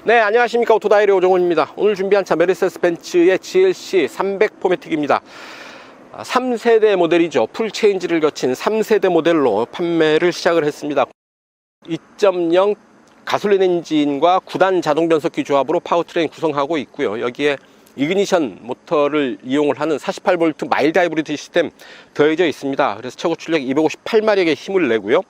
네, 안녕하십니까. 오토다이리 오종훈입니다. 오늘 준비한 차 메르세데스 벤츠의 GLC 300 포매틱입니다. 3세대 모델이죠. 풀체인지를 거친 3세대 모델로 판매를 시작을 했습니다. 2.0 가솔린 엔진과 9단 자동 변속기 조합으로 파워트레인 구성하고 있고요. 여기에 이그니션 모터를 이용을 하는 48V 마일드 하이브리드 시스템 더해져 있습니다. 그래서 최고 출력 258마력의 힘을 내고요.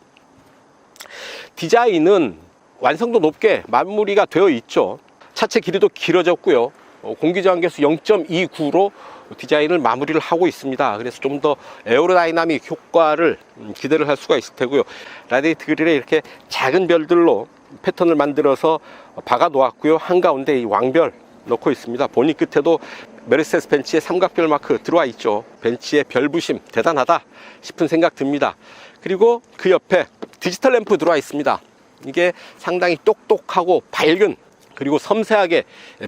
디자인은 완성도 높게 마무리가 되어 있죠. 차체 길이도 길어졌고요. 공기저항계수 0.29로 디자인을 마무리를 하고 있습니다. 그래서 좀 더 에어로다이나믹 효과를 기대를 할 수가 있을 테고요. 라디에이터 그릴에 이렇게 작은 별들로 패턴을 만들어서 박아 놓았고요. 한가운데 이 왕별 넣고 있습니다. 보니 끝에도 메르세데스 벤츠의 삼각별 마크 들어와 있죠. 벤츠의 별부심 대단하다 싶은 생각 듭니다. 그리고 그 옆에 디지털 램프 들어와 있습니다. 이게 상당히 똑똑하고 밝은, 그리고 섬세하게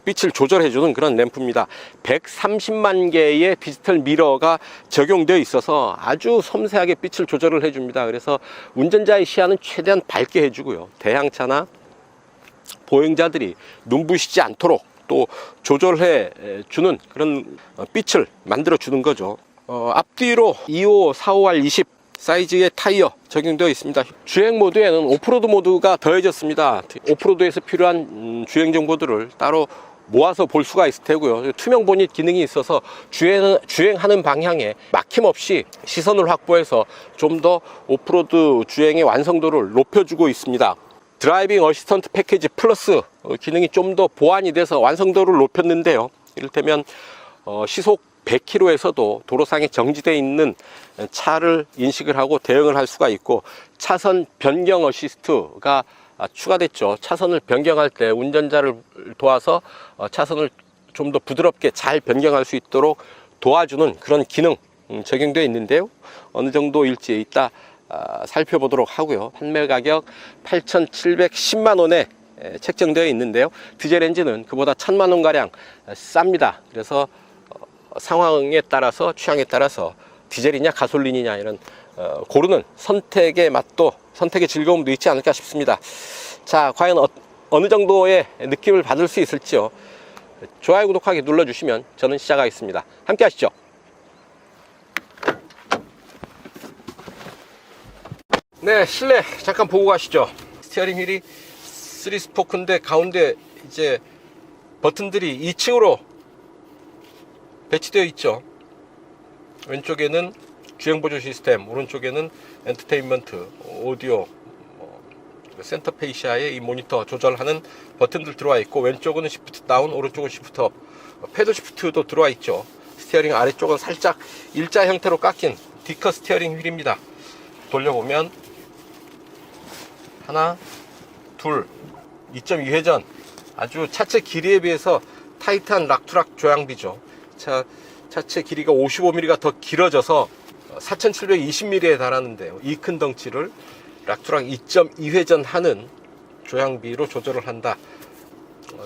빛을 조절해주는 그런 램프입니다. 130만 개의 디지털 미러가 적용되어 있어서 아주 섬세하게 빛을 조절을 해줍니다. 그래서 운전자의 시야는 최대한 밝게 해주고요. 대향차나 보행자들이 눈부시지 않도록 또 조절해 주는 그런 빛을 만들어 주는 거죠. 앞뒤로 25, 45R 20 사이즈의 타이어 적용되어 있습니다. 주행 모드에는 오프로드 모드가 더해졌습니다. 오프로드에서 필요한 주행 정보들을 따로 모아서 볼 수가 있을 테고요. 투명 보닛 기능이 있어서 주행하는 방향에 막힘없이 시선을 확보해서 좀 더 오프로드 주행의 완성도를 높여주고 있습니다. 드라이빙 어시스턴트 패키지 플러스 기능이 좀 더 보완이 돼서 완성도를 높였는데요. 이를테면 시속 100km에서도 도로상에 정지되어 있는 차를 인식을 하고 대응을 할 수가 있고, 차선 변경 어시스트가 추가됐죠. 차선을 변경할 때 운전자를 도와서 차선을 좀 더 부드럽게 잘 변경할 수 있도록 도와주는 그런 기능 적용되어 있는데요. 어느 정도일지 이따 살펴보도록 하고요. 판매 가격 8,710만 원에 책정되어 있는데요. 디젤 엔진은 그보다 1,000만 원가량 쌉니다. 그래서 상황에 따라서, 취향에 따라서 디젤이냐 가솔린이냐 이런 고르는 선택의 맛도, 선택의 즐거움도 있지 않을까 싶습니다. 자, 과연 어느 정도의 느낌을 받을 수 있을지요. 좋아요, 구독하기 눌러주시면 저는 시작하겠습니다. 함께 하시죠. 네, 실내 잠깐 보고 가시죠. 스티어링 휠이 3스포크인데 가운데 이제 버튼들이 2층으로 배치되어 있죠. 왼쪽에는 주행보조 시스템, 오른쪽에는 엔터테인먼트, 오디오, 센터 페이시아의 이 모니터 조절하는 버튼들 들어와 있고, 왼쪽은 시프트 다운, 오른쪽은 시프트 업, 패드 시프트도 들어와 있죠. 스티어링 아래쪽은 살짝 일자 형태로 깎인 디커 스티어링 휠입니다. 돌려보면 하나, 둘, 2.2회전, 아주 차체 길이에 비해서 타이트한 락투락 조향비죠. 차체 길이가 55mm가 더 길어져서 4720mm에 달하는데요. 이 큰 덩치를 락투락 2.2회전 하는 조향비로 조절을 한다.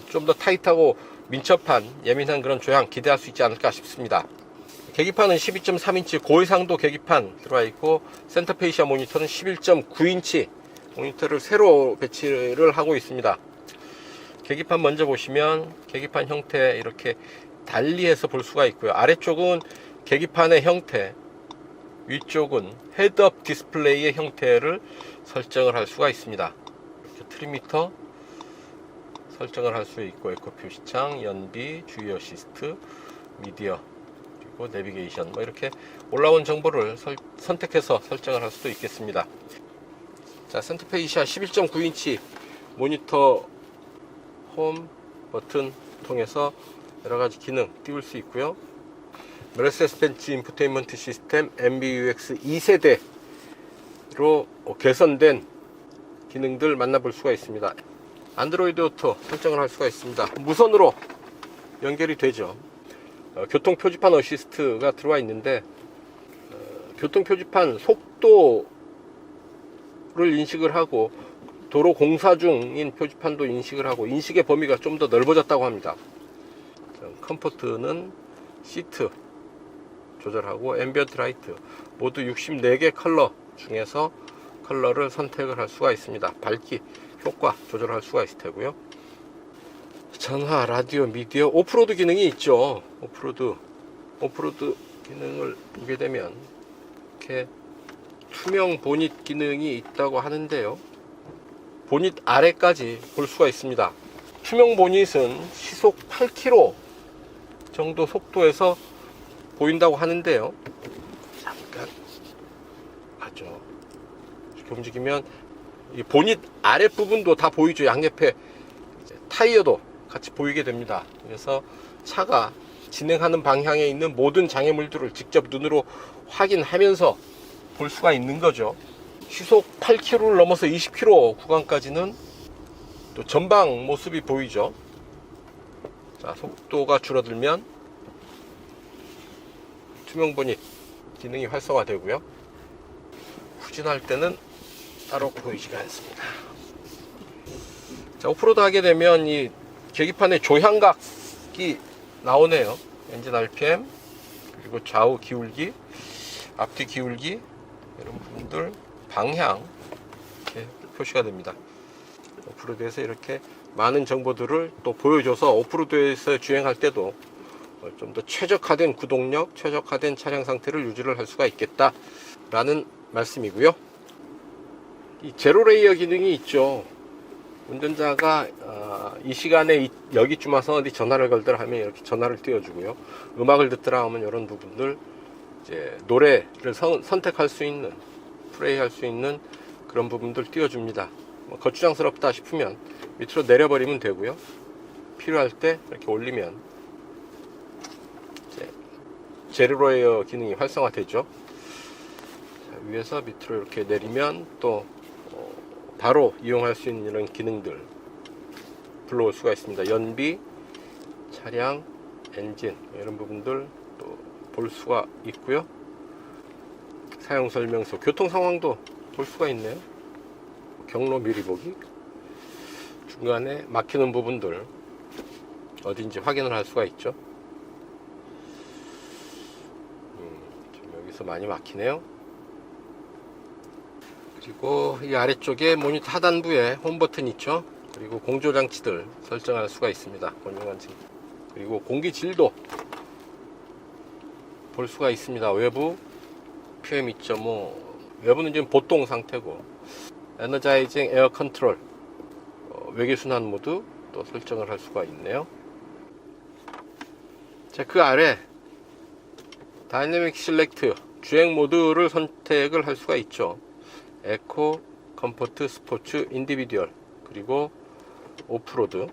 좀 더 타이트하고 민첩한 예민한 그런 조향 기대할 수 있지 않을까 싶습니다. 계기판은 12.3인치 고해상도 계기판 들어와 있고, 센터 페이시아 모니터는 11.9인치 모니터를 새로 배치를 하고 있습니다. 계기판 먼저 보시면 계기판 형태 이렇게 달리해서 볼 수가 있고요. 아래쪽은 계기판의 형태, 위쪽은 헤드업 디스플레이의 형태를 설정을 할 수가 있습니다. 이렇게 트림미터 설정을 할 수 있고, 에코 표시창, 연비, 주의 어시스트, 미디어, 그리고 내비게이션, 이렇게 올라온 정보를 선택해서 설정을 할 수도 있겠습니다. 자, 센터 페이시아 11.9인치 모니터 홈 버튼 통해서 여러가지 기능 띄울 수 있고요. 메르세데스 벤츠 인포테인먼트 시스템 MBUX 2세대로 개선된 기능들 만나볼 수가 있습니다. 안드로이드 오토 설정을 할 수가 있습니다. 무선으로 연결이 되죠. 교통 표지판 어시스트가 들어와 있는데, 교통 표지판 속도를 인식을 하고 도로 공사 중인 표지판도 인식을 하고, 인식의 범위가 좀 더 넓어졌다고 합니다. 컴포트는 시트 조절하고, 앰비언트 라이트 모두 64개 컬러 중에서 컬러를 선택을 할 수가 있습니다. 밝기 효과 조절할 수가 있을 테고요. 전화, 라디오, 미디어, 오프로드 기능이 있죠. 오프로드 기능을 보게 되면 이렇게 투명 보닛 기능이 있다고 하는데요. 보닛 아래까지 볼 수가 있습니다. 투명 보닛은 시속 8km 정도 속도에서 보인다고 하는데요. 잠깐 맞죠. 이렇게 움직이면 이 보닛 아랫부분도 다 보이죠. 양옆에 타이어도 같이 보이게 됩니다. 그래서 차가 진행하는 방향에 있는 모든 장애물들을 직접 눈으로 확인하면서 볼 수가 있는 거죠. 시속 8km를 넘어서 20km 구간까지는 또 전방 모습이 보이죠. 자, 속도가 줄어들면 투명 보닛 기능이 활성화되고요. 후진할 때는 따로 보이지가 않습니다. 자, 오프로드 하게 되면 이 계기판에 조향각이 나오네요. 엔진 RPM, 그리고 좌우 기울기, 앞뒤 기울기, 이런 부분들, 방향 이렇게 표시가 됩니다. 오프로드에서 이렇게 많은 정보들을 또 보여줘서 오프로드에서 주행할 때도 좀 더 최적화된 구동력, 최적화된 차량 상태를 유지를 할 수가 있겠다 라는 말씀이고요. 이 제로 레이어 기능이 있죠. 운전자가 이 시간에 여기쯤 와서 어디 전화를 걸더라 하면 이렇게 전화를 띄워주고요. 음악을 듣더라 하면 이런 부분들, 이제 노래를 선택할 수 있는, 플레이할 수 있는 그런 부분들 띄워줍니다. 거추장스럽다 싶으면 밑으로 내려버리면 되고요. 필요할 때 이렇게 올리면 이제 제로 레이어 기능이 활성화되죠. 자, 위에서 밑으로 이렇게 내리면 또 바로 이용할 수 있는 이런 기능들 불러올 수가 있습니다. 연비, 차량, 엔진 이런 부분들 또 볼 수가 있고요. 사용 설명서, 교통 상황도 볼 수가 있네요. 경로 미리 보기, 중간에 막히는 부분들 어딘지 확인을 할 수가 있죠. 좀 여기서 많이 막히네요. 그리고 이 아래쪽에 모니터 하단부에 홈 버튼 있죠. 그리고 공조 장치들 설정할 수가 있습니다. 권유관지. 그리고 공기 질도 볼 수가 있습니다. 외부 PM 2.5, 외부는 지금 보통 상태고, 에너자이징 에어 컨트롤, 외계 순환 모드 또 설정을 할 수가 있네요. 자, 그 아래 다이내믹 실렉트, 주행 모드를 선택을 할 수가 있죠. 에코, 컴포트, 스포츠, 인디비듀얼, 그리고 오프로드.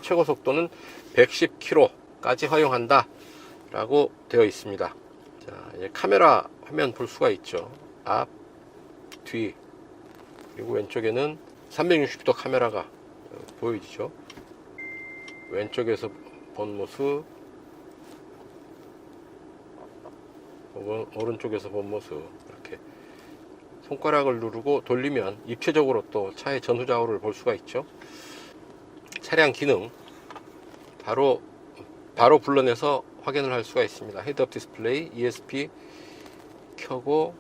최고 속도는 110km까지 허용한다 라고 되어 있습니다. 자, 이제 카메라 화면 볼 수가 있죠. 앞, 뒤, 그리고 왼쪽에는 360도 카메라가 보이죠. 왼쪽에서 본 모습, 오른쪽에서 본 모습, 이렇게 손가락을 누르고 돌리면 입체적으로 또 차의 전후좌우를 볼 수가 있죠. 차량 기능 바로 불러내서 확인을 할 수가 있습니다. 헤드업 디스플레이, ESP 켜고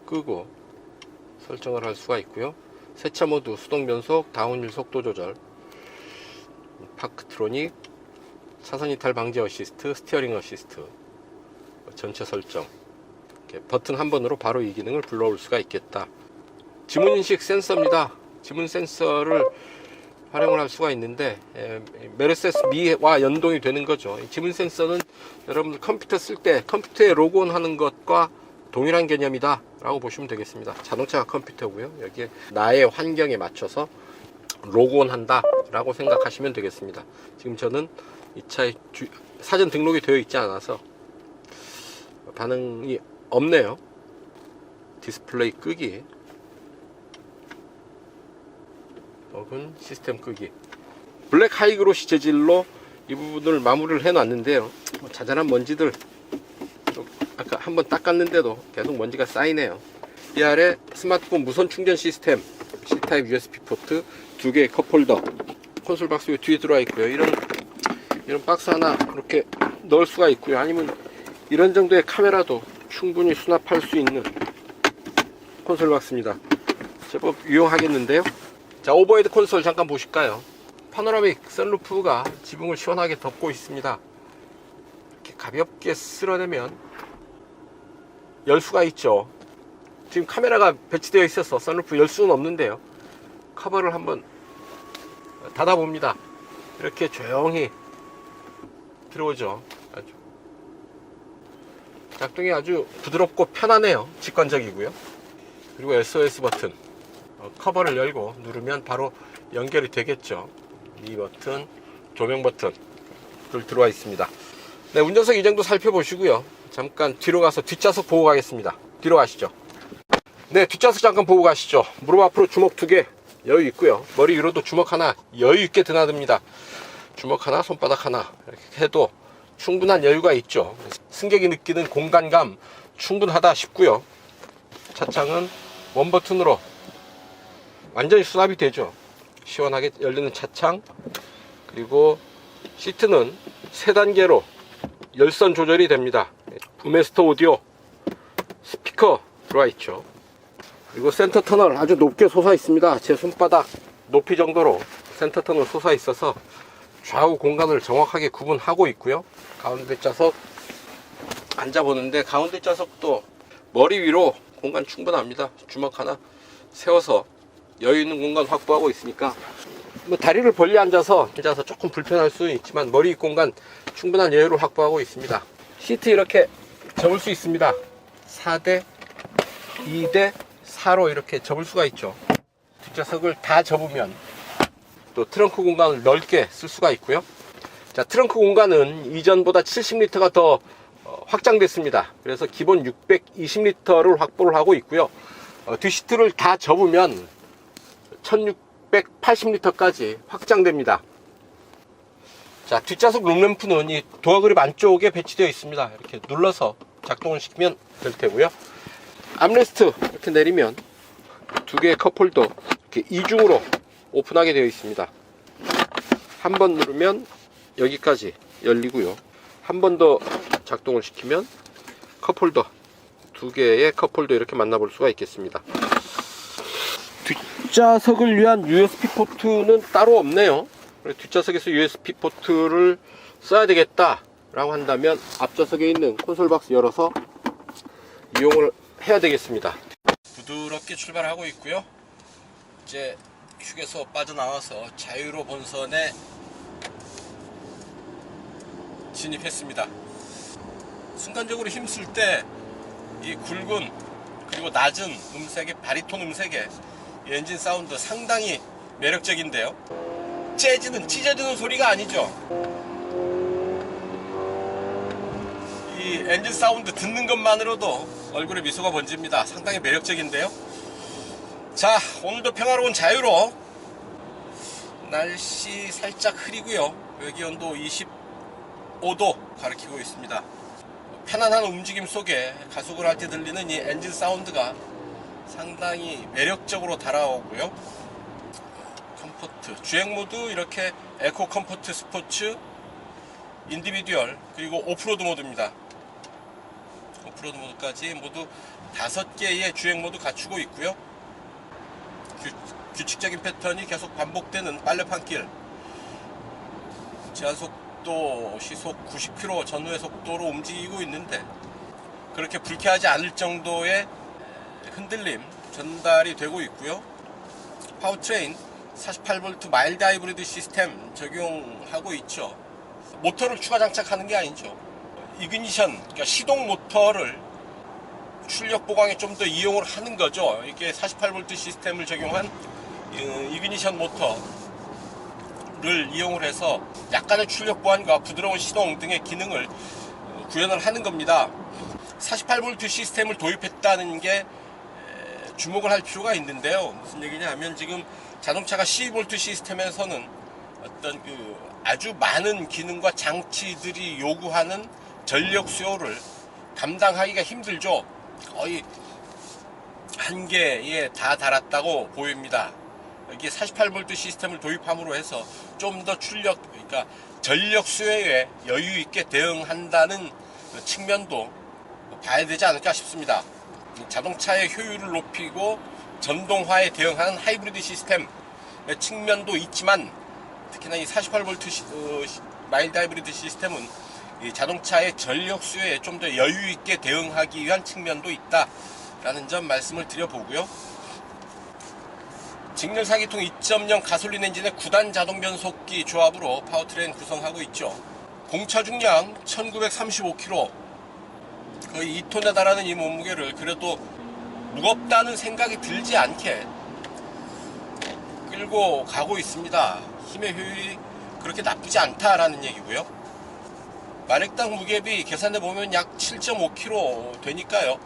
끄고 설정을 할 수가 있고요. 세차 모드, 수동 변속, 다운힐 속도 조절, 파크트로닉, 차선 이탈 방지 어시스트, 스티어링 어시스트, 전체 설정. 이렇게 버튼 한 번으로 바로 이 기능을 불러올 수가 있겠다. 지문 인식 센서입니다. 지문 센서를 활용을 할 수가 있는데, 메르세스 미와 연동이 되는 거죠. 이 지문 센서는 여러분들 컴퓨터 쓸 때 컴퓨터에 로그온 하는 것과 동일한 개념이다 라고 보시면 되겠습니다. 자동차가 컴퓨터고요. 여기에 나의 환경에 맞춰서 로그온 한다 라고 생각하시면 되겠습니다. 지금 저는 이 차에 사전 등록이 되어 있지 않아서 반응이 없네요. 디스플레이 끄기 혹은 시스템 끄기. 블랙 하이그로시 재질로 이 부분을 마무리를 해 놨는데요. 자잘한 먼지들, 아까 한번 닦았는데도 계속 먼지가 쌓이네요. 이 아래 스마트폰 무선 충전 시스템, C타입 USB 포트 2개의 컵홀더, 콘솔 박스 뒤에 들어와 있고요. 이런 박스 하나 이렇게 넣을 수가 있고요. 아니면 이런 정도의 카메라도 충분히 수납할 수 있는 콘솔 박스입니다. 제법 유용하겠는데요. 자, 오버헤드 콘솔 잠깐 보실까요? 파노라믹 선루프가 지붕을 시원하게 덮고 있습니다. 이렇게 가볍게 쓸어내면 열 수가 있죠. 지금 카메라가 배치되어 있어서 선루프 열 수는 없는데요. 커버를 한번 닫아 봅니다. 이렇게 조용히 들어오죠. 작동이 아주 부드럽고 편하네요. 직관적이고요. 그리고 SOS 버튼, 커버를 열고 누르면 바로 연결이 되겠죠. 이 버튼, 조명 버튼들 들어와 있습니다. 네, 운전석 이정도 살펴보시고요. 잠깐 뒤로 가서 뒷좌석 보고 가겠습니다. 뒤로 가시죠. 네, 뒷좌석 잠깐 보고 가시죠. 무릎 앞으로 주먹 2개 여유 있고요. 머리 위로도 주먹 하나 여유 있게 드나듭니다. 주먹 하나, 손바닥 하나 이렇게 해도 충분한 여유가 있죠. 승객이 느끼는 공간감 충분하다 싶고요. 차창은 원 버튼으로 완전히 수납이 되죠. 시원하게 열리는 차창, 그리고 시트는 3단계로 열선 조절이 됩니다. 부메스터 오디오 스피커 들어와 있죠. 그리고 센터 터널 아주 높게 솟아 있습니다. 제 손바닥 높이 정도로 센터 터널 솟아 있어서 좌우 공간을 정확하게 구분하고 있고요. 가운데 좌석 앉아보는데 가운데 좌석도 머리 위로 공간 충분합니다. 주먹 하나 세워서 여유 있는 공간 확보하고 있으니까 뭐 다리를 벌려 앉아서 조금 불편할 수는 있지만 머리 공간 충분한 여유를 확보하고 있습니다. 시트 이렇게 접을 수 있습니다. 4대 2대 4로 이렇게 접을 수가 있죠. 뒷좌석을 다 접으면 또 트렁크 공간을 넓게 쓸 수가 있고요. 자, 트렁크 공간은 이전보다 70리터가 더 확장됐습니다. 그래서 기본 620리터를 확보를 하고 있고요. 뒷시트를 다 접으면 1680리터까지 확장됩니다. 자, 뒷좌석 룸램프는 이 도어 그립 안쪽에 배치되어 있습니다. 이렇게 눌러서 작동을 시키면 될 테고요. 암레스트 이렇게 내리면 2개의 컵홀더 이렇게 이중으로 오픈하게 되어 있습니다. 한 번 누르면 여기까지 열리고요. 한 번 더 작동을 시키면 컵홀더 2개의 컵홀더 이렇게 만나볼 수가 있겠습니다. 뒷좌석을 위한 USB 포트는 따로 없네요. 뒷좌석에서 USB 포트를 써야 되겠다 라고 한다면 앞좌석에 있는 콘솔 박스 열어서 이용을 해야 되겠습니다. 부드럽게 출발하고 있고요. 이제 휴게소 빠져나와서 자유로 본선에 진입했습니다. 순간적으로 힘쓸 때 이 굵은 그리고 낮은 음색의 바리톤 음색의 이 엔진 사운드 상당히 매력적인데요. 재즈는 찢어지는 소리가 아니죠. 이 엔진 사운드 듣는 것만으로도 얼굴에 미소가 번집니다. 상당히 매력적인데요. 자, 오늘도 평화로운 자유로 날씨 살짝 흐리고요. 외기 온도 25도 가리키고 있습니다. 편안한 움직임 속에 가속을 할 때 들리는 이 엔진 사운드가 상당히 매력적으로 다가오고요. 컴포트, 주행 모드 이렇게 에코 컴포트 스포츠, 인디비듀얼, 그리고 오프로드 모드입니다. 오프로드 모드까지 모두 5개의 주행 모드 갖추고 있고요. 규칙적인 패턴이 계속 반복되는 빨래판길, 제한속도 시속 90km 전후의 속도로 움직이고 있는데 그렇게 불쾌하지 않을 정도의 흔들림 전달이 되고 있고요. 파워트레인 48V 마일드 하이브리드 시스템 적용하고 있죠. 모터를 추가 장착하는 게 아니죠. 이그니션, 그러니까 시동 모터를 출력 보강에 좀 더 이용을 하는 거죠. 이게 48V 시스템을 적용한 이그니션 모터를 이용을 해서 약간의 출력 보완과 부드러운 시동 등의 기능을 구현을 하는 겁니다. 48V 시스템을 도입했다는 게 주목을 할 필요가 있는데요. 무슨 얘기냐 하면 지금 자동차가 12V 시스템에서는 어떤 아주 많은 기능과 장치들이 요구하는 전력 수요를 감당하기가 힘들죠. 거의 한계에 다 달았다고 보입니다. 이게 48V 시스템을 도입함으로 해서 좀 더 출력, 그러니까 전력 수요에 여유 있게 대응한다는 측면도 봐야 되지 않을까 싶습니다. 자동차의 효율을 높이고 전동화에 대응하는 하이브리드 시스템의 측면도 있지만 특히나 이 48V 마일드 하이브리드 시스템은 이 자동차의 전력 수요에 좀 더 여유 있게 대응하기 위한 측면도 있다라는 점 말씀을 드려보고요. 직렬 4기통 2.0 가솔린 엔진의 9단 자동 변속기 조합으로 파워트레인 구성하고 있죠. 공차 중량 1935kg, 거의 2톤에 달하는 이 몸무게를 그래도 무겁다는 생각이 들지 않게 끌고 가고 있습니다. 힘의 효율이 그렇게 나쁘지 않다라는 얘기고요. 마력당 무게비 계산해 보면 약 7.5kg 되니까요.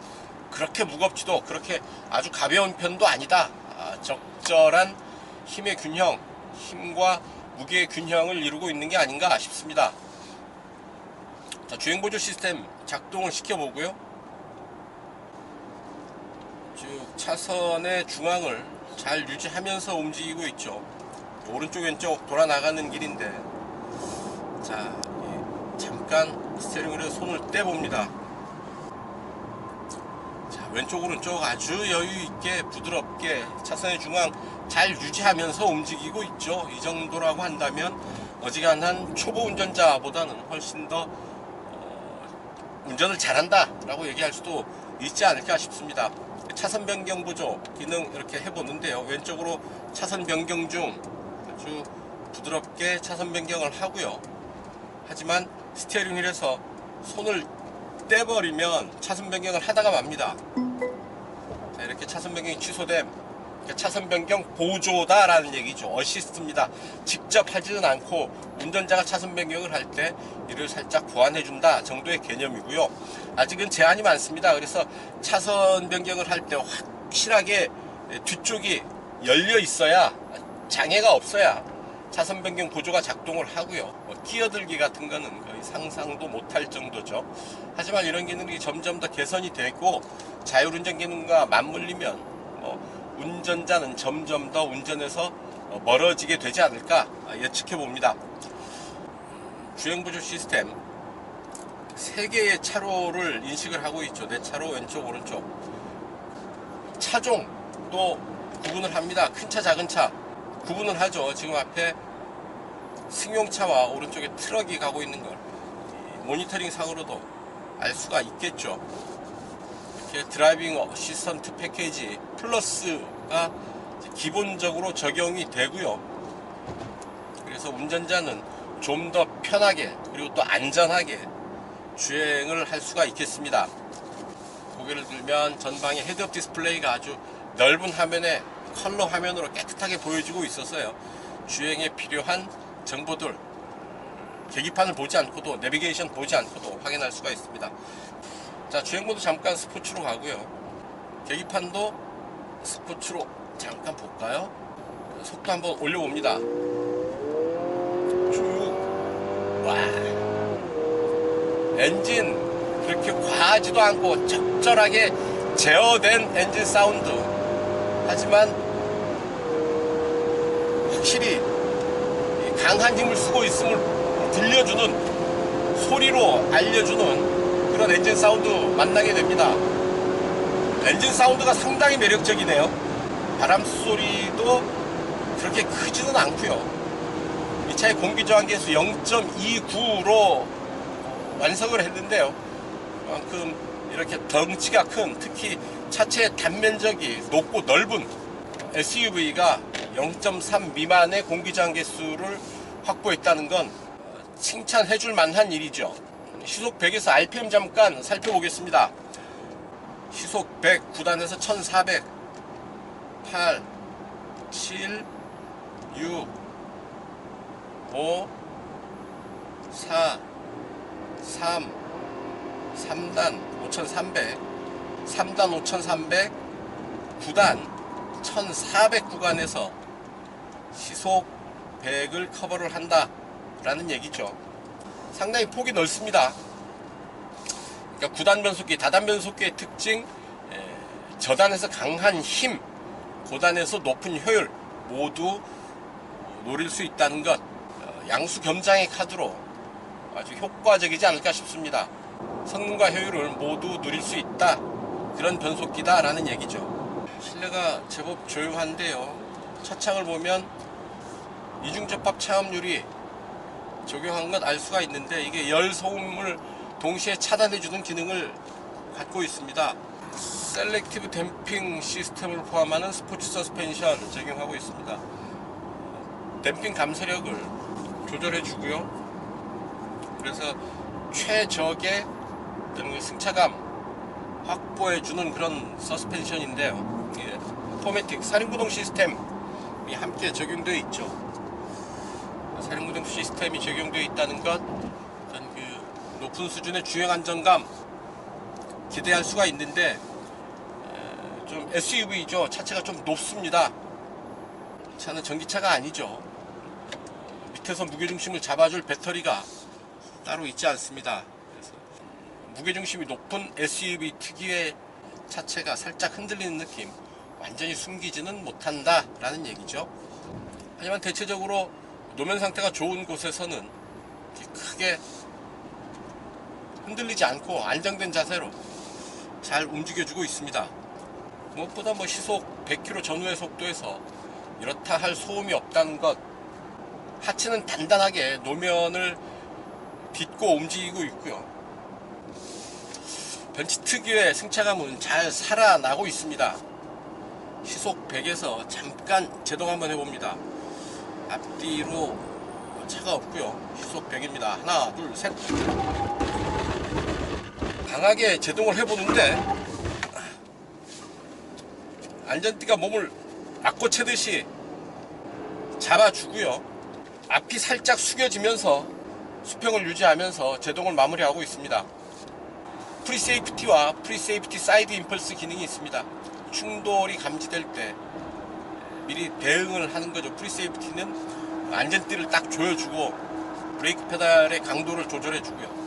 그렇게 무겁지도 그렇게 아주 가벼운 편도 아니다. 적절한 힘의 균형, 힘과 무게의 균형을 이루고 있는 게 아닌가 싶습니다. 자, 주행보조 시스템 작동을 시켜보고요. 쭉 차선의 중앙을 잘 유지하면서 움직이고 있죠. 오른쪽 왼쪽 돌아 나가는 길인데, 자, 잠깐 스티어링 휠에 손을 떼봅니다. 자, 왼쪽 오른쪽 아주 여유있게 부드럽게 차선의 중앙 잘 유지하면서 움직이고 있죠. 이 정도라고 한다면 어지간한 초보 운전자보다는 훨씬 더 운전을 잘한다 라고 얘기할 수도 있지 않을까 싶습니다. 차선 변경 보조 기능 이렇게 해보는데요. 왼쪽으로 차선 변경 중 아주 부드럽게 차선 변경을 하고요. 하지만 스티어링 휠에서 손을 떼버리면 차선 변경을 하다가 맙니다. 자, 이렇게 차선 변경이 취소됨, 차선 변경 보조다 라는 얘기죠. 어시스트입니다. 직접 하지는 않고 운전자가 차선 변경을 할 때 이를 살짝 보완해 준다 정도의 개념이고요. 아직은 제한이 많습니다. 그래서 차선 변경을 할 때 확실하게 뒤쪽이 열려 있어야, 장애가 없어야 차선 변경 보조가 작동을 하고요. 끼어들기 같은 거는 거의 상상도 못할 정도죠. 하지만 이런 기능이 점점 더 개선이 되고 자율운전 기능과 맞물리면 운전자는 점점 더 운전에서 멀어지게 되지 않을까 예측해 봅니다. 주행보조 시스템 3개의 차로를 인식을 하고 있죠. 네 차로, 왼쪽, 오른쪽. 차종도 구분을 합니다. 큰 차, 작은 차 구분을 하죠. 지금 앞에 승용차와 오른쪽에 트럭이 가고 있는 걸 모니터링 상으로도 알 수가 있겠죠. 이렇게 드라이빙 어시스턴트 패키지 플러스가 기본적으로 적용이 되고요. 그래서 운전자는 좀 더 편하게 그리고 또 안전하게 주행을 할 수가 있겠습니다. 고개를 들면 전방에 헤드업 디스플레이가 아주 넓은 화면에 컬러 화면으로 깨끗하게 보여지고 있어서요. 주행에 필요한 정보들 계기판을 보지 않고도, 내비게이션 보지 않고도 확인할 수가 있습니다. 자, 주행모드 잠깐 스포츠로 가고요. 계기판도 스포츠로 잠깐 볼까요? 속도 한번 올려봅니다. 쭉. 와. 엔진 그렇게 과하지도 않고 적절하게 제어된 엔진 사운드. 하지만 확실히 강한 힘을 쓰고 있음을 들려주는, 소리로 알려주는 그런 엔진 사운드 만나게 됩니다. 엔진 사운드가 상당히 매력적이네요. 바람 소리도 그렇게 크지는 않고요. 이 차의 공기저항계수 0.29로 완성을 했는데요. 그만큼 이렇게 덩치가 큰, 특히 차체의 단면적이 높고 넓은 SUV가 0.3 미만의 공기저항계수를 확보했다는 건 칭찬해 줄 만한 일이죠. 시속 100에서 RPM 잠깐 살펴보겠습니다. 시속 100, 9단에서 1400, 8, 7, 6, 5, 4, 3, 3단 5300, 3단 5300, 9단 1400 구간에서 시속 100을 커버를 한다 라는 얘기죠. 상당히 폭이 넓습니다. 그러니까 9단 변속기, 다단 변속기의 특징, 저단에서 강한 힘, 고단에서 높은 효율 모두 노릴 수 있다는 것, 양수 겸장의 카드로 아주 효과적이지 않을까 싶습니다. 성능과 효율을 모두 누릴 수 있다, 그런 변속기다 라는 얘기죠. 실내가 제법 조용한데요. 차창을 보면 이중접합 차음유리 적용한 것 알 수가 있는데, 이게 열 소음을 동시에 차단해주는 기능을 갖고 있습니다. 셀렉티브 댐핑 시스템을 포함하는 스포츠 서스펜션 적용하고 있습니다. 댐핑 감소력을 조절해 주고요. 그래서 최적의 승차감 확보해 주는 그런 서스펜션인데요. 포매틱 사륜구동 시스템이 함께 적용되어 있죠. 사륜구동 시스템이 적용되어 있다는 것, 그 높은 수준의 주행 안정감 기대할 수가 있는데, 좀 SUV죠. 차체가 좀 높습니다. 차는 전기차가 아니죠. 밑에서 무게중심을 잡아줄 배터리가 따로 있지 않습니다. 그래서 무게중심이 높은 SUV 특유의 차체가 살짝 흔들리는 느낌, 완전히 숨기지는 못한다 라는 얘기죠. 하지만 대체적으로 노면 상태가 좋은 곳에서는 크게 흔들리지 않고 안정된 자세로 잘 움직여주고 있습니다. 무엇보다 시속 100km 전후의 속도에서 이렇다 할 소음이 없다는 것, 하체는 단단하게 노면을 딛고 움직이고 있고요. 벤츠 특유의 승차감은 잘 살아나고 있습니다. 시속 100에서 잠깐 제동 한번 해봅니다. 앞뒤로 차가 없고요. 시속 100입니다. 하나, 둘, 셋. 강하게 제동을 해보는데 안전띠가 몸을 악고채듯이 잡아주고요. 앞이 살짝 숙여지면서 수평을 유지하면서 제동을 마무리하고 있습니다. 프리세이프티와 프리세이프티 사이드 임펄스 기능이 있습니다. 충돌이 감지될 때 미리 대응을 하는 거죠. 프리세이프티는 안전띠를 딱 조여주고 브레이크 페달의 강도를 조절해주고요.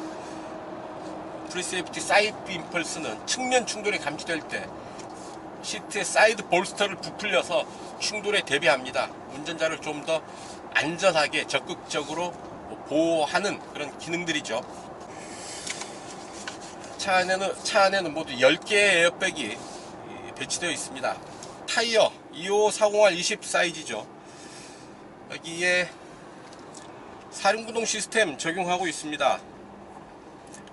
프리세이프티 사이드 임펄스는 측면 충돌이 감지될 때 시트의 사이드 볼스터를 부풀려서 충돌에 대비합니다. 운전자를 좀 더 안전하게 적극적으로 보호하는 그런 기능들이죠. 차 안에는 모두 10개의 에어백이 배치되어 있습니다. 타이어 25401 사이즈죠. 여기에 사륜구동 시스템 적용하고 있습니다.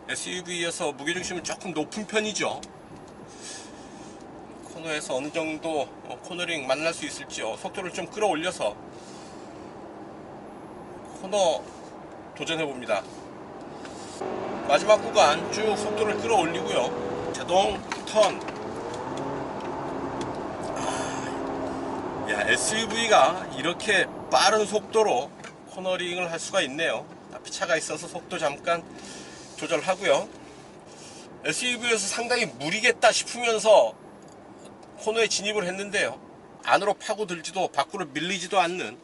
SUV에서 무게중심은 조금 높은 편이죠. 코너에서 어느 정도 코너링 만날 수 있을지요. 속도를 좀 끌어올려서 코너 도전해 봅니다. 마지막 구간 쭉 속도를 끌어올리고요. 자동 턴. SUV가 이렇게 빠른 속도로 코너링을 할 수가 있네요. 앞에 차가 있어서 속도 잠깐 조절하고요. SUV에서 상당히 무리겠다 싶으면서 코너에 진입을 했는데요. 안으로 파고들지도 밖으로 밀리지도 않는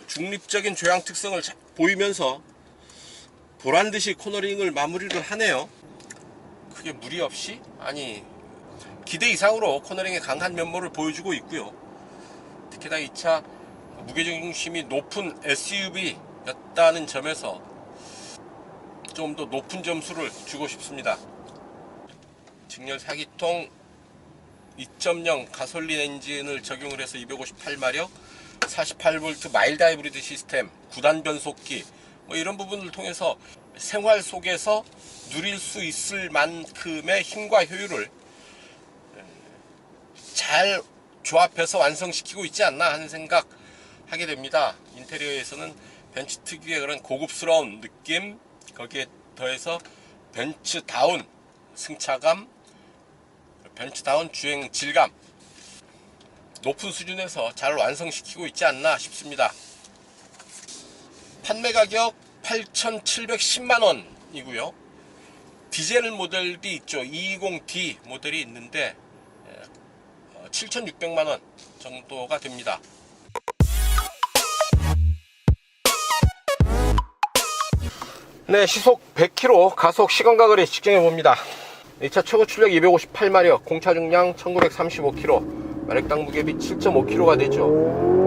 중립적인 조향 특성을 보이면서 보란듯이 코너링을 마무리를 하네요. 크게 무리 없이, 아니 기대 이상으로 코너링의 강한 면모를 보여주고 있고요. 특히나 이 차 무게중심이 높은 SUV였다는 점에서 좀 더 높은 점수를 주고 싶습니다. 직렬 4기통 2.0 가솔린 엔진을 적용을 해서 258마력, 48V 마일드 하이브리드 시스템, 9단 변속기, 이런 부분을 통해서 생활 속에서 누릴 수 있을 만큼의 힘과 효율을 잘 조합해서 완성시키고 있지 않나 하는 생각 하게 됩니다. 인테리어에서는 벤츠 특유의 그런 고급스러운 느낌, 거기에 더해서 벤츠다운 승차감, 벤츠다운 주행 질감, 높은 수준에서 잘 완성시키고 있지 않나 싶습니다. 판매 가격 8,710만원이고요 디젤 모델이 있죠. 220D 모델이 있는데 7,600만원 정도가 됩니다. 네, 시속 100km 가속 시간각을 측정해 봅니다. 이 차 최고 출력 258마력, 공차 중량 1935km, 마력당 무게비 7.5kg가 되죠.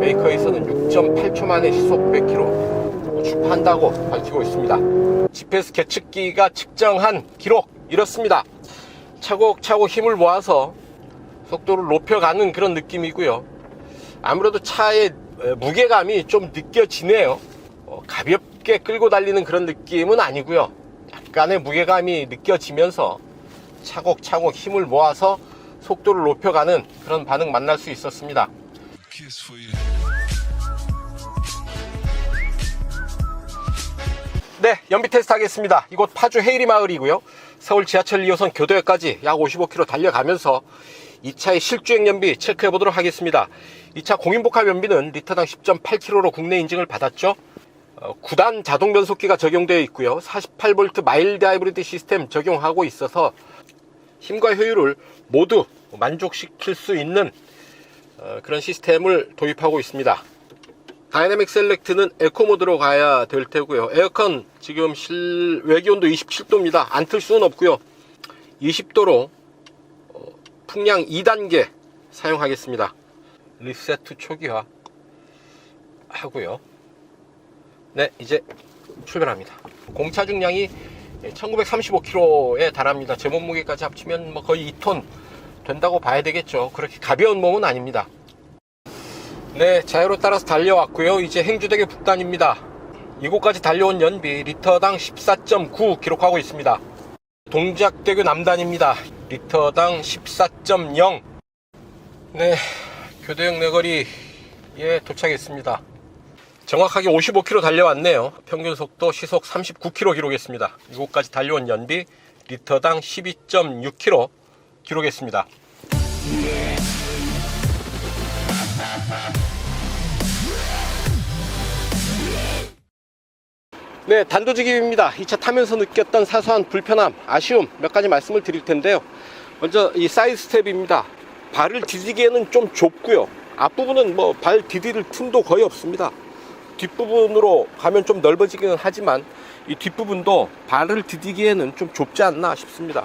메이커에서는 6.8초 만에 시속 100km 주파한다고 밝히고 있습니다. GPS 계측기가 측정한 기록 이렇습니다. 차곡차곡 힘을 모아서 속도를 높여가는 그런 느낌이고요. 아무래도 차의 무게감이 좀 느껴지네요. 가볍게 끌고 달리는 그런 느낌은 아니고요. 약간의 무게감이 느껴지면서 차곡차곡 힘을 모아서 속도를 높여가는 그런 반응 만날 수 있었습니다. 네, 연비 테스트 하겠습니다. 이곳 파주 헤이리 마을이고요. 서울 지하철 2호선 교도역까지 약 55km 달려가면서 이 차의 실주행 연비 체크해 보도록 하겠습니다. 이 차 공인복합 연비는 리터당 10.8km로 국내 인증을 받았죠. 9단 자동 변속기가 적용되어 있고요. 48V 마일드 하이브리드 시스템 적용하고 있어서 힘과 효율을 모두 만족시킬 수 있는 그런 시스템을 도입하고 있습니다. 다이내믹 셀렉트는 에코 모드로 가야 될 테고요. 에어컨 지금 외기온도 27도입니다. 안 틀 수는 없고요. 20도로 풍량 2단계 사용하겠습니다. 리세트 초기화 하고요. 네, 이제 출발합니다. 공차 중량이 1935kg에 달합니다. 제 몸무게까지 합치면 뭐 거의 2톤 된다고 봐야 되겠죠. 그렇게 가벼운 몸은 아닙니다. 네, 자유로 따라서 달려왔고요. 이제 행주대교 북단입니다. 이곳까지 달려온 연비 리터당 14.9 기록하고 있습니다. 동작대교 남단입니다. 리터당 14.0. 네, 교대역 내거리에 도착했습니다. 정확하게 55km 달려왔네요. 평균 속도 시속 39km 기록했습니다. 이곳까지 달려온 연비 리터당 12.6km 기록했습니다. 네, 단도직입입니다. 이 차 타면서 느꼈던 사소한 불편함, 아쉬움 몇 가지 말씀을 드릴 텐데요. 먼저 이 사이드 스텝입니다. 발을 디디기에는 좀 좁고요. 앞부분은 뭐 발 디딜 틈도 거의 없습니다. 뒷부분으로 가면 좀 넓어지기는 하지만 이 뒷부분도 발을 디디기에는 좀 좁지 않나 싶습니다.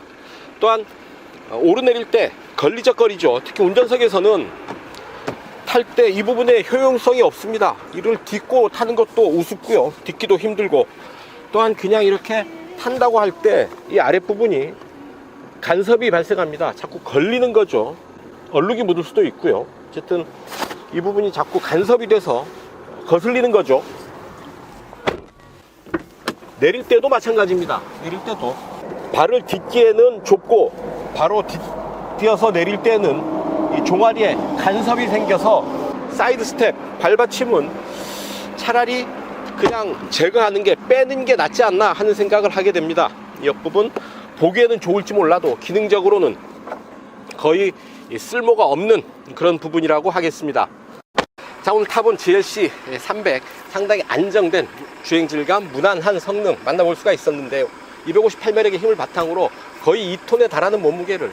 또한 오르내릴 때 걸리적거리죠. 특히 운전석에서는 탈 때 이 부분에 효용성이 없습니다. 이를 딛고 타는 것도 우습고요. 딛기도 힘들고, 또한 그냥 이렇게 탄다고 할 때 이 아랫부분이 간섭이 발생합니다. 자꾸 걸리는 거죠. 얼룩이 묻을 수도 있고요. 어쨌든 이 부분이 자꾸 간섭이 돼서 거슬리는 거죠. 내릴 때도 마찬가지입니다. 내릴 때도 발을 딛기에는 좁고 바로 딛어서 내릴 때는 이 종아리에 간섭이 생겨서 사이드 스텝 발받침은 차라리 그냥 제거하는 게, 빼는 게 낫지 않나 하는 생각을 하게 됩니다. 이 옆부분 보기에는 좋을지 몰라도 기능적으로는 거의 쓸모가 없는 그런 부분이라고 하겠습니다. 자, 오늘 타본 GLC 300 상당히 안정된 주행질감, 무난한 성능 만나볼 수가 있었는데요. 258마력의 힘을 바탕으로 거의 2톤에 달하는 몸무게를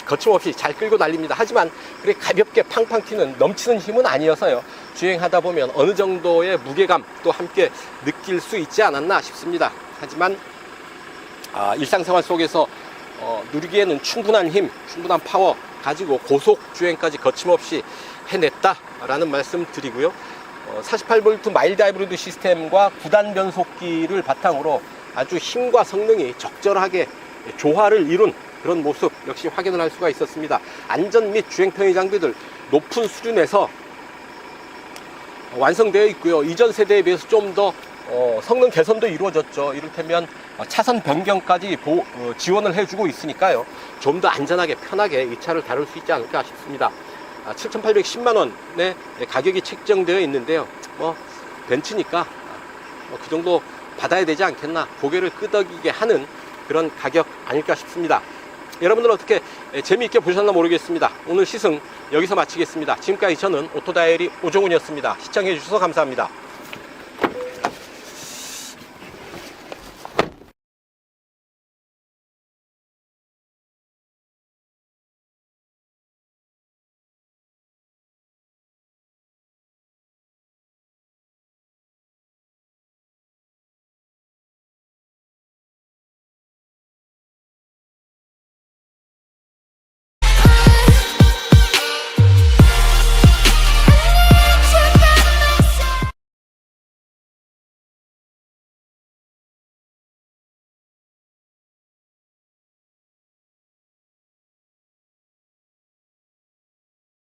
거침없이 잘 끌고 달립니다. 하지만 그렇게 가볍게 팡팡 튀는 넘치는 힘은 아니어서요. 주행하다 보면 어느 정도의 무게감도 함께 느낄 수 있지 않았나 싶습니다. 하지만 일상생활 속에서 누리기에는 충분한 힘, 충분한 파워 가지고 고속 주행까지 거침없이 해냈다라는 말씀 드리고요. 48V 마일드 하이브리드 시스템과 9단 변속기를 바탕으로 아주 힘과 성능이 적절하게 조화를 이룬 그런 모습 역시 확인을 할 수가 있었습니다. 안전 및 주행 편의 장비들 높은 수준에서 완성되어 있고요. 이전 세대에 비해서 좀 더 성능 개선도 이루어졌죠. 이를테면 차선 변경까지 지원을 해주고 있으니까요. 좀 더 안전하게 편하게 이 차를 다룰 수 있지 않을까 싶습니다. 7,810만원의 가격이 책정되어 있는데요. 벤츠니까 그 정도 받아야 되지 않겠나, 고개를 끄덕이게 하는 그런 가격 아닐까 싶습니다. 여러분들 어떻게 재미있게 보셨나 모르겠습니다. 오늘 시승 여기서 마치겠습니다. 지금까지 저는 오토다이어리 오종훈이었습니다. 시청해 주셔서 감사합니다.